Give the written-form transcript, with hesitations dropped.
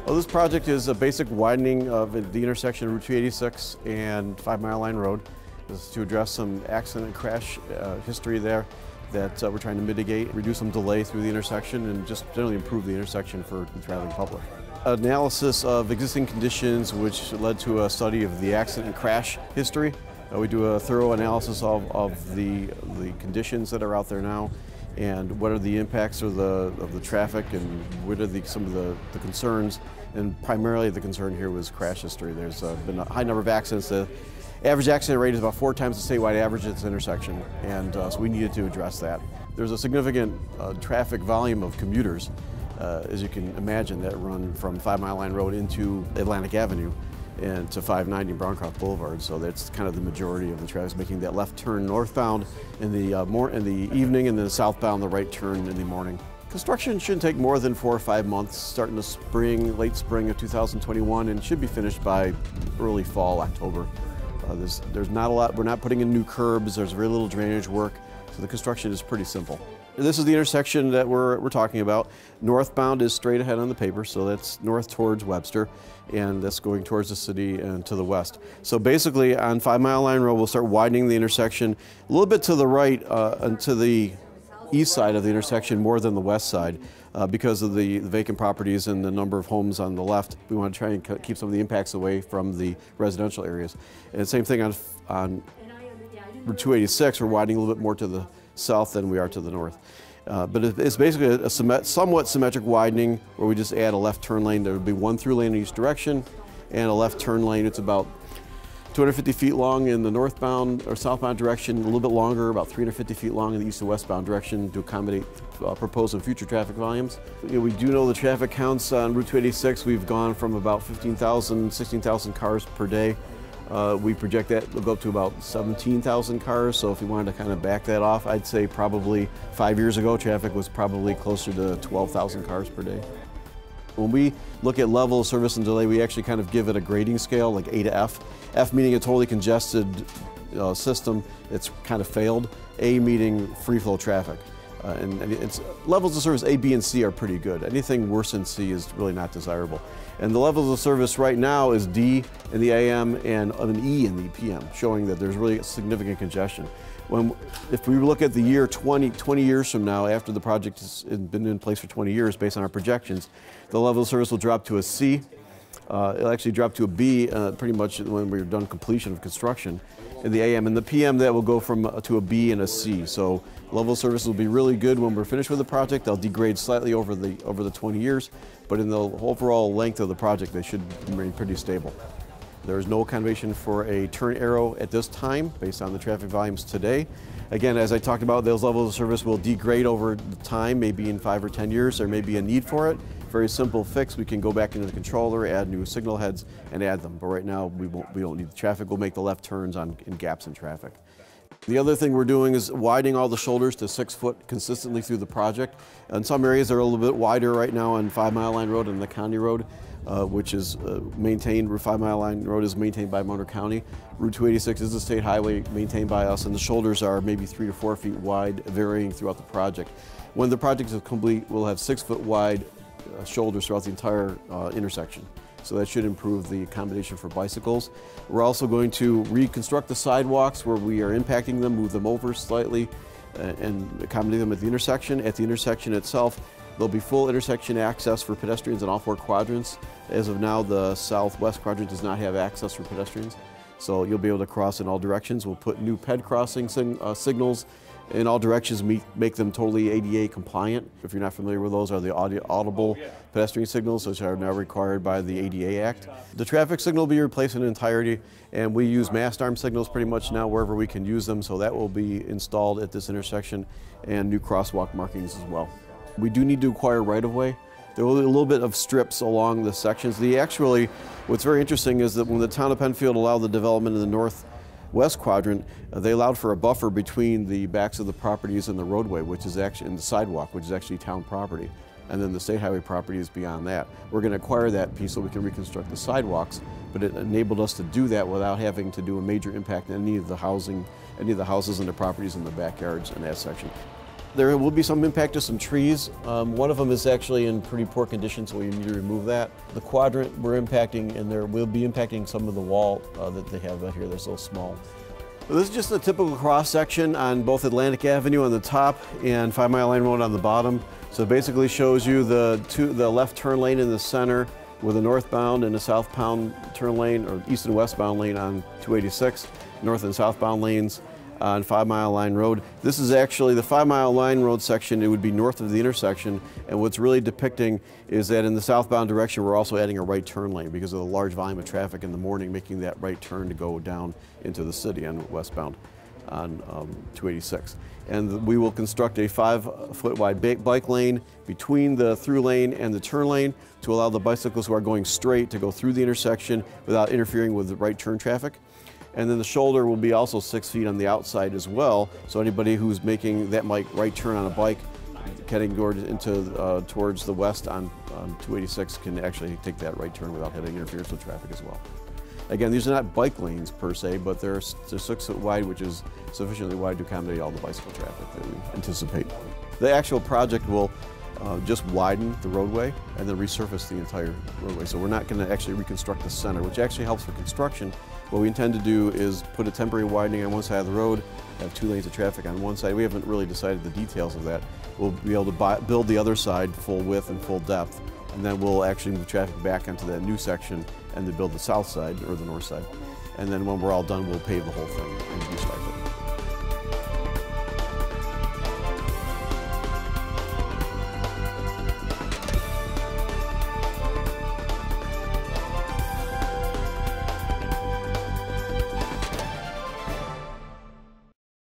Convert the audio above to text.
Well, this project is a basic widening of the intersection of Route 286 and 5 Mile Line Road. This is to address some accident and crash history there that we're trying to mitigate, reduce some delay through the intersection, and just generally improve the intersection for the traveling public. Analysis of existing conditions, which led to a study of the accident and crash history. We do a thorough analysis of the conditions that are out there now, and what are the impacts of the traffic, and what are some of the concerns. And primarily the concern here was crash history. There's been a high number of accidents. The average accident rate is about 4 times the statewide average at this intersection, and so we needed to address that. There's a significant traffic volume of commuters, as you can imagine, that run from 5 Mile Line Road into Atlantic Avenue and to 590 Browncroft Boulevard. So that's kind of the majority of the traffic, making that left turn northbound in the evening, and then southbound the right turn in the morning. Construction shouldn't take more than 4 or 5 months, starting the spring, late spring of 2021, and should be finished by early fall, October. There's not a lot. We're not putting in new curbs. There's very little drainage work, so the construction is pretty simple. This is the intersection that we're talking about. Northbound is straight ahead on the paper, so that's north towards Webster, and that's going towards the city and to the west. So basically, on 5 Mile Line Road, we'll start widening the intersection a little bit to the right and to the east side of the intersection more than the west side because of the vacant properties and the number of homes on the left. We want to try and keep some of the impacts away from the residential areas. And same thing on Route 286, we're widening a little bit more to the south than we are to the north. But it's basically a somewhat symmetric widening where we just add a left turn lane. There would be one through lane in each direction and a left turn lane. It's about 250 feet long in the northbound or southbound direction, a little bit longer, about 350 feet long in the east and westbound direction to accommodate proposed and future traffic volumes. We do know the traffic counts on Route 286. We've gone from about 15,000, 16,000 cars per day. We project that will go up to about 17,000 cars, so if you wanted to kind of back that off, I'd say probably 5 years ago traffic was probably closer to 12,000 cars per day. When we look at level of service and delay, we actually kind of give it a grading scale, like A to F. F meaning a totally congested system, it's kind of failed. A meaning free flow traffic. And it's levels of service A, B, and C are pretty good. Anything worse than C is really not desirable. And the levels of service right now is D in the AM and an E in the PM, showing that there's really significant congestion. If we look at the year 20 years from now, after the project has been in place for 20 years, based on our projections, the level of service will drop to a C. It'll actually drop to a B pretty much when we're done completion of construction in the AM. And the PM, that will go to a B and a C. So level of service will be really good when we're finished with the project. They'll degrade slightly over the 20 years, but in the overall length of the project, they should remain pretty stable. There is no accommodation for a turn arrow at this time based on the traffic volumes today. Again, as I talked about, those levels of service will degrade over time, maybe in 5 or 10 years. There may be a need for it. Very simple fix. We can go back into the controller, add new signal heads, and add them. But right now, we don't need the traffic. We'll make the left turns in gaps in traffic. The other thing we're doing is widening all the shoulders to 6 foot consistently through the project. In some areas, they're a little bit wider right now on 5 Mile Line Road and the county road, which is maintained. 5 Mile Line Road is maintained by Motor County. Route 286 is a state highway maintained by us, and the shoulders are maybe 3 to 4 feet wide, varying throughout the project. When the project is complete, we'll have 6 foot wide shoulders throughout the entire intersection. So that should improve the accommodation for bicycles. We're also going to reconstruct the sidewalks where we are impacting them, move them over slightly, and accommodate them at the intersection. At the intersection itself, there'll be full intersection access for pedestrians in all 4 quadrants. As of now, the southwest quadrant does not have access for pedestrians, so you'll be able to cross in all directions. We'll put new ped crossing signals in all directions, make them totally ADA compliant. If you're not familiar with those, are the audible pedestrian signals, which are now required by the ADA Act. The traffic signal will be replaced in entirety, and we use mast arm signals pretty much now wherever we can use them, so that will be installed at this intersection, and new crosswalk markings as well. We do need to acquire right-of-way. There will be a little bit of strips along the sections. What's very interesting is that when the town of Penfield allowed the development in the northwest quadrant, they allowed for a buffer between the backs of the properties and the roadway, which is actually in the sidewalk, which is actually town property. And then the state highway property is beyond that. We're going to acquire that piece so we can reconstruct the sidewalks, but it enabled us to do that without having to do a major impact on any of the houses and the properties in the backyards in that section. There will be some impact to some trees. One of them is actually in pretty poor condition, so we need to remove that. The quadrant we're impacting, and there will be impacting some of the wall that they have out here that's so small. So this is just a typical cross-section on both Atlantic Avenue on the top and 5 Mile Line Road on the bottom. So it basically shows you the left turn lane in the center with a northbound and a southbound turn lane, or east and westbound lane on 286, north and southbound lanes on 5 Mile Line Road. This is actually the 5 Mile Line Road section. It would be north of the intersection, and what's really depicting is that in the southbound direction we're also adding a right turn lane because of the large volume of traffic in the morning, making that right turn to go down into the city on westbound on 286. And we will construct a 5-foot wide bike lane between the through lane and the turn lane to allow the bicyclists who are going straight to go through the intersection without interfering with the right turn traffic. And then the shoulder will be also 6 feet on the outside as well, so anybody who's making that right turn on a bike heading towards the west on 286 can actually take that right turn without having interference with traffic as well. Again, these are not bike lanes per se, but they're 6 foot wide, which is sufficiently wide to accommodate all the bicycle traffic that we anticipate. The actual project will just widen the roadway and then resurface the entire roadway. So we're not going to actually reconstruct the center, which actually helps for construction. What we intend to do is put a temporary widening on one side of the road, have 2 lanes of traffic on one side. We haven't really decided the details of that. We'll be able to build the other side full width and full depth, and then we'll actually move traffic back onto that new section and then build the south side or the north side. And then when we're all done, we'll pave the whole thing and restripe it.